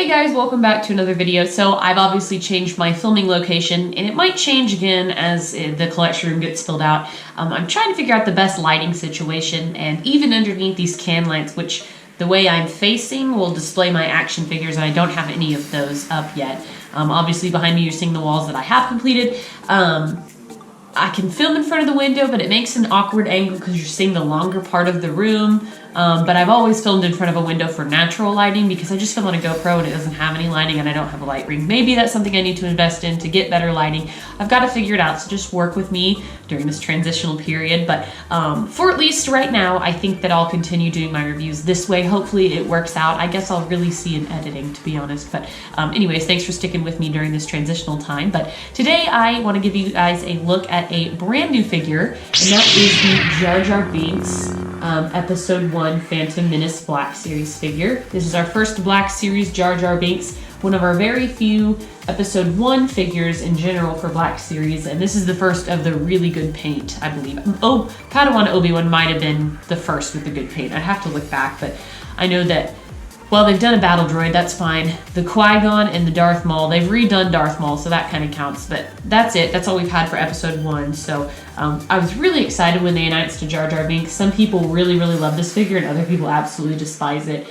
Hey guys, welcome back to another video. So I've obviously changed my filming location and it might change again as the collection room gets filled out. I'm trying to figure out the best lighting situation, and even underneath these can lights, which the way I'm facing will display my action figures, and I don't have any of those up yet. Obviously behind me you're seeing the walls that I have completed. I can film in front of the window, but it makes an awkward angle because you're seeing the longer part of the room. But I've always filmed in front of a window for natural lighting because I just film on a GoPro and it doesn't have any lighting and I don't have a light ring. Maybe that's something I need to invest in to get better lighting. I've got to figure it out, so just work with me during this transitional period. But for at least right now, I think that I'll continue doing my reviews this way. Hopefully it works out. I guess I'll really see in editing, to be honest. But anyways, thanks for sticking with me during this transitional time. But today I want to give you guys a look at a brand new figure, and that is the Jar Jar Binks Episode 1 Phantom Menace Black Series figure. This is our first Black Series Jar Jar Binks, one of our very few Episode 1 figures in general for Black Series, and this is the first of the really good paint, I believe. Oh, Padawan Obi-Wan might have been the first with the good paint. I'd have to look back, but I know that, well, they've done a battle droid, that's fine. The Qui-Gon and the Darth Maul, they've redone Darth Maul, so that kind of counts, but that's it. That's all we've had for Episode 1, so I was really excited when they announced a Jar Jar Binks. Some people really, really love this figure, and other people absolutely despise it.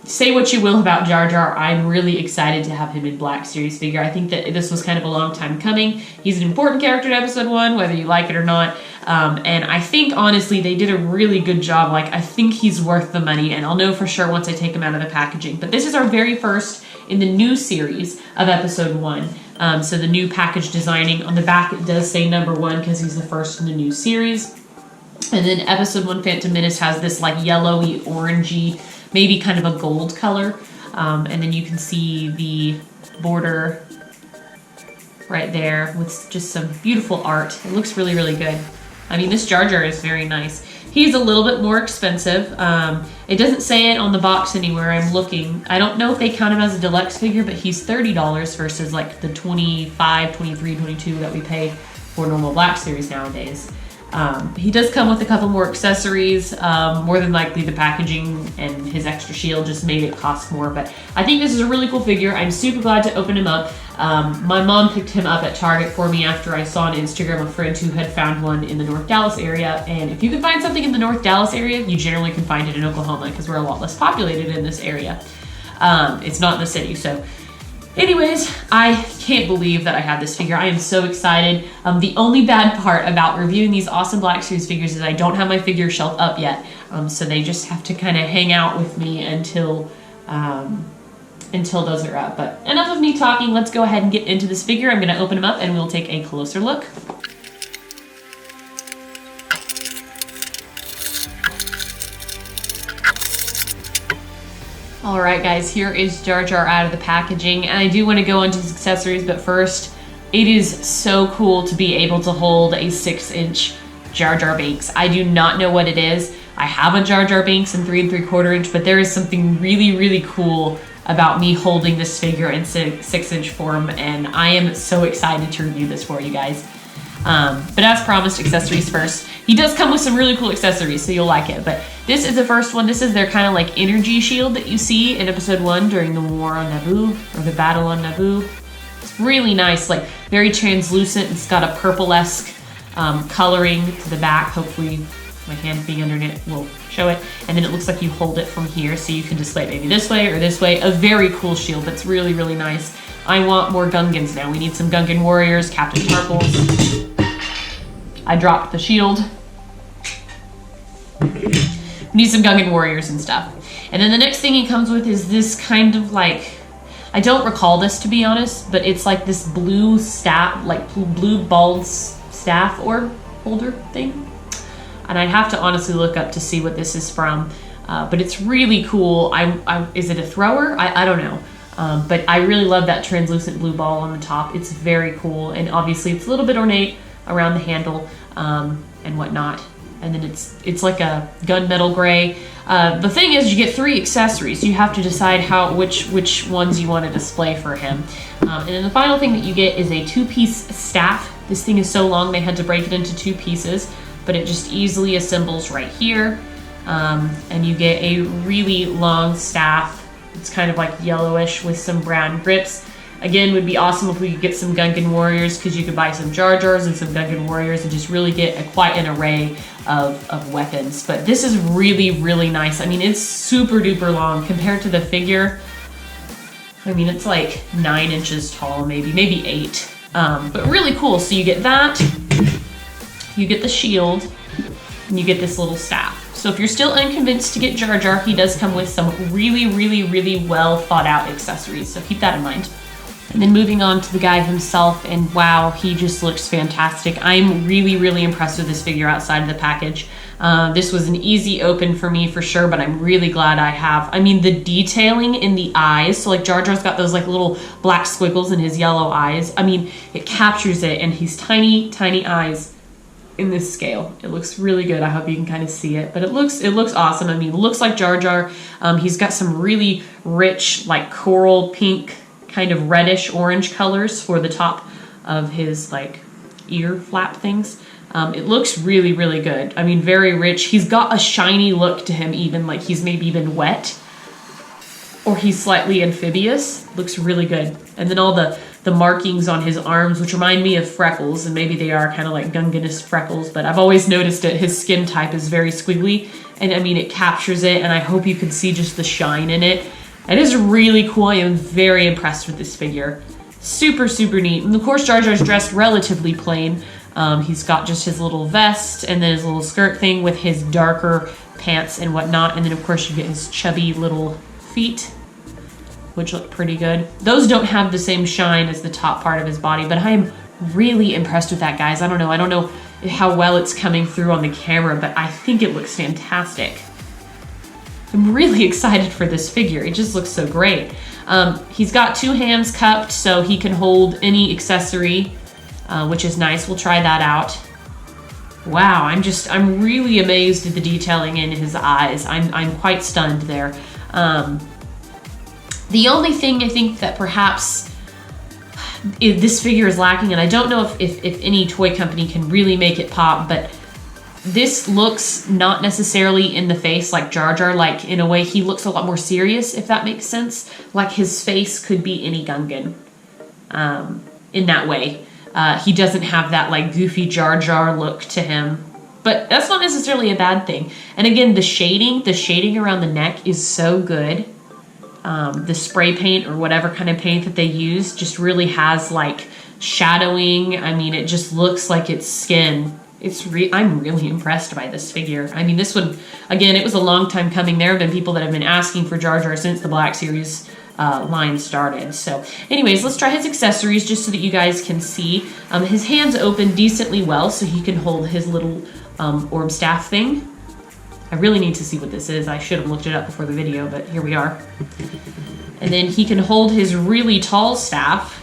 Say what you will about Jar Jar, I'm really excited to have him in Black Series figure. I think that this was kind of a long time coming. He's an important character in Episode 1, whether you like it or not. And I think, honestly, they did a really good job. Like, I think he's worth the money, and I'll know for sure once I take him out of the packaging. But this is our very first in the new series of Episode 1. So the new package designing. On the back, it does say number 1 because he's the first in the new series. And then Episode 1 Phantom Menace has this, like, yellowy, orangey, maybe kind of a gold color. And then you can see the border right there with just some beautiful art. It looks really, really good. I mean, this Jar Jar is very nice. He's a little bit more expensive. It doesn't say it on the box anywhere. I'm looking. I don't know if they count him as a deluxe figure, but he's $30 versus like the $25, $23, $22 that we pay for normal Black Series nowadays. He does come with a couple more accessories. More than likely the packaging and his extra shield just made it cost more, but I think this is a really cool figure. I'm super glad to open him up. My mom picked him up at Target for me after I saw on Instagram a friend who had found one in the North Dallas area, and if you can find something in the North Dallas area, you generally can find it in Oklahoma because we're a lot less populated in this area. It's not in the city, so anyways, I can't believe that I have this figure. I am so excited. The only bad part about reviewing these awesome Black Series figures is I don't have my figure shelf up yet. So they just have to kind of hang out with me until those are up. But enough of me talking. Let's go ahead and get into this figure. I'm going to open him up and we'll take a closer look. Alright guys, here is Jar Jar out of the packaging, and I do want to go into his accessories, but first, it is so cool to be able to hold a 6-inch Jar Jar Binks. I do not know what it is. I have a Jar Jar Binks in 3 3/4 inch, but there is something really, really cool about me holding this figure in 6-inch form, and I am so excited to review this for you guys. But as promised, accessories first. He does come with some really cool accessories, so you'll like it. But this is the first one. This is their kind of like energy shield that you see in Episode 1 during the war on Naboo, or the battle on Naboo. It's really nice, like very translucent. It's got a purple-esque coloring to the back. Hopefully my hand being underneath it will show it. And then it looks like you hold it from here, so you can display it maybe this way or this way. A very cool shield that's really, really nice. I want more Gungans now. We need some Gungan warriors, Captain Tarkles. I dropped the shield. We need some Gungan warriors and stuff. And then the next thing he comes with is this kind of like, I don't recall this to be honest, but it's like this blue staff, like blue balled staff orb holder thing. And I'd have to honestly look up to see what this is from. But it's really cool. Is it a thrower? I don't know. But I really love that translucent blue ball on the top. It's very cool. And obviously it's a little bit ornate around the handle and whatnot. And then it's like a gunmetal gray. The thing is, you get 3 accessories. You have to decide which ones you want to display for him. And then the final thing that you get is a 2-piece staff. This thing is so long they had to break it into 2 pieces, but it just easily assembles right here. And you get a really long staff It's kind of like yellowish with some brown grips. Again, would be awesome if we could get some Gungan Warriors, because you could buy some Jar Jars and some Gungan Warriors and just really get quite an array of weapons. But this is really, really nice. I mean, it's super duper long compared to the figure. I mean, it's like 9 inches tall, maybe 8. But really cool. So you get that, you get the shield, and you get this little staff. So if you're still unconvinced to get Jar Jar, he does come with some really, really, really well thought out accessories. So keep that in mind. And then moving on to the guy himself, and wow, he just looks fantastic. I'm really, really impressed with this figure outside of the package. This was an easy open for me for sure, but I'm really glad I have. I mean, the detailing in the eyes, so like Jar Jar's got those like little black squiggles in his yellow eyes. I mean, it captures it, and he's tiny, tiny eyes in this scale. It looks really good. I hope you can kind of see it, but it looks awesome. I mean, it looks like Jar Jar. He's got some really rich, like coral pink, kind of reddish orange colors for the top of his like ear flap things. It looks really, really good. I mean, very rich. He's got a shiny look to him, even like he's maybe been wet, or he's slightly amphibious. Looks really good. And then all the markings on his arms, which remind me of freckles, and maybe they are kind of like Gunganist freckles, but I've always noticed it. His skin type is very squiggly, and I mean, it captures it, and I hope you can see just the shine in it. It is really cool. I am very impressed with this figure. Super, super neat. And of course, Jar Jar's dressed relatively plain. He's got just his little vest and then his little skirt thing with his darker pants and whatnot. And then of course you get his chubby little feet, which look pretty good. Those don't have the same shine as the top part of his body, but I am really impressed with that, guys. I don't know how well it's coming through on the camera, but I think it looks fantastic. I'm really excited for this figure. It just looks so great. He's got 2 hands cupped, so he can hold any accessory, which is nice. We'll try that out. Wow, I'm really amazed at the detailing in his eyes. I'm quite stunned there. The only thing I think that perhaps this figure is lacking, and I don't know if any toy company can really make it pop, but this looks not necessarily in the face like Jar Jar. Like, in a way, he looks a lot more serious, if that makes sense. Like, his face could be any Gungan in that way. He doesn't have that, like, goofy Jar Jar look to him. But that's not necessarily a bad thing. And again, the shading around the neck is so good. The spray paint or whatever kind of paint that they use just really has, like, shadowing. I mean, it just looks like it's skin. I'm really impressed by this figure. I mean, this one, again, it was a long time coming. There have been people that have been asking for Jar Jar since the Black Series line started. So anyways, let's try his accessories just so that you guys can see. His hands open decently well, so he can hold his little orb staff thing. I really need to see what this is. I should have looked it up before the video, but here we are. And then he can hold his really tall staff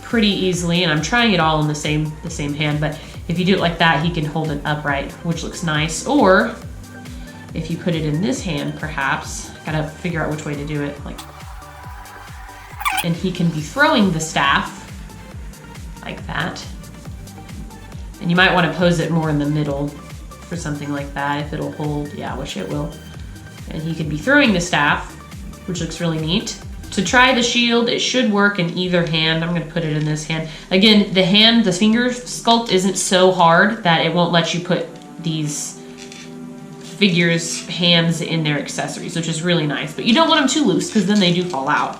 pretty easily, and I'm trying it all in the same hand, but if you do it like that, he can hold it upright, which looks nice. Or if you put it in this hand, perhaps, gotta figure out which way to do it, like, and he can be throwing the staff like that. And you might want to pose it more in the middle for something like that, if it'll hold. Yeah, I wish it will. And he can be throwing the staff, which looks really neat. To try the shield, it should work in either hand. I'm going to put it in this hand. Again, the finger sculpt isn't so hard that it won't let you put these figures' hands in their accessories, which is really nice. But you don't want them too loose, because then they do fall out.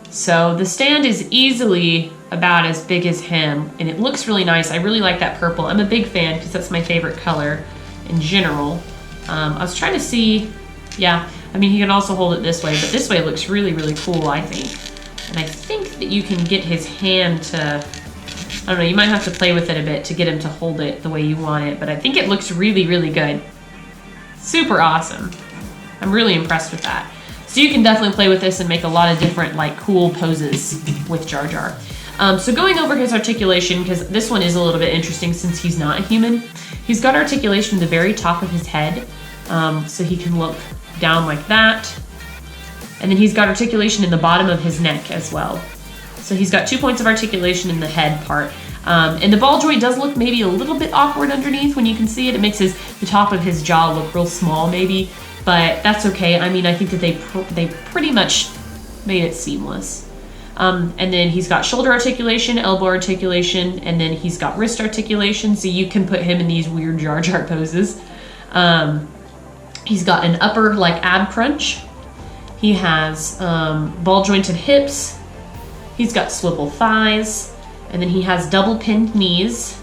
So the stand is easily about as big as him, and it looks really nice. I really like that purple. I'm a big fan, because that's my favorite color in general. I was trying to see, yeah, I mean, he can also hold it this way, but this way looks really, really cool, I think. And I think that you can get his hand to, I don't know, you might have to play with it a bit to get him to hold it the way you want it, but I think it looks really, really good. Super awesome. I'm really impressed with that. So you can definitely play with this and make a lot of different, like, cool poses with Jar Jar. So going over his articulation, because this one is a little bit interesting since he's not a human. He's got articulation at the very top of his head, so he can look down like that. And then he's got articulation in the bottom of his neck as well. So he's got 2 points of articulation in the head part. And the ball joint does look maybe a little bit awkward underneath when you can see it. It makes the top of his jaw look real small maybe. but that's okay. I mean, I think that they pretty much made it seamless. And then he's got shoulder articulation, elbow articulation, and then he's got wrist articulation, so you can put him in these weird Jar Jar poses. He's got an upper like ab crunch. He has ball jointed hips. He's got swivel thighs, and then he has double pinned knees,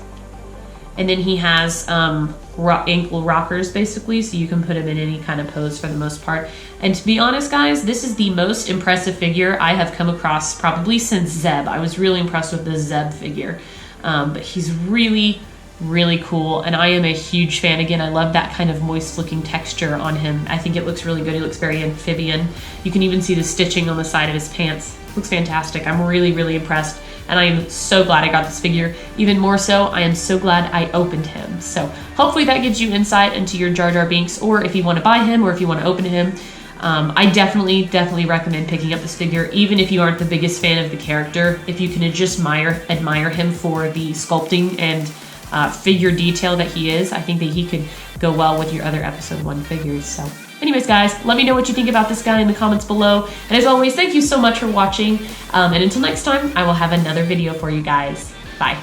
and then he has ankle rockers basically, so you can put him in any kind of pose for the most part. And to be honest, guys, this is the most impressive figure I have come across probably since Zeb. I was really impressed with the Zeb figure, but he's really cool, and I am a huge fan. Again, I love that kind of moist looking texture on him. I think it looks really good. He looks very amphibian. You can even see the stitching on the side of his pants. Looks fantastic. I'm really impressed, and I am so glad I got this figure. Even more so, I am so glad I opened him. So hopefully that gives you insight into your Jar Jar Binks, or if you want to buy him or if you want to open him. I definitely recommend picking up this figure, even if you aren't the biggest fan of the character. If you can just admire him for the sculpting and figure detail that he is, I think that he could go well with your other episode 1 figures. So anyways, guys, let me know what you think about this guy in the comments below. And as always, thank you so much for watching. And until next time, I will have another video for you guys. Bye.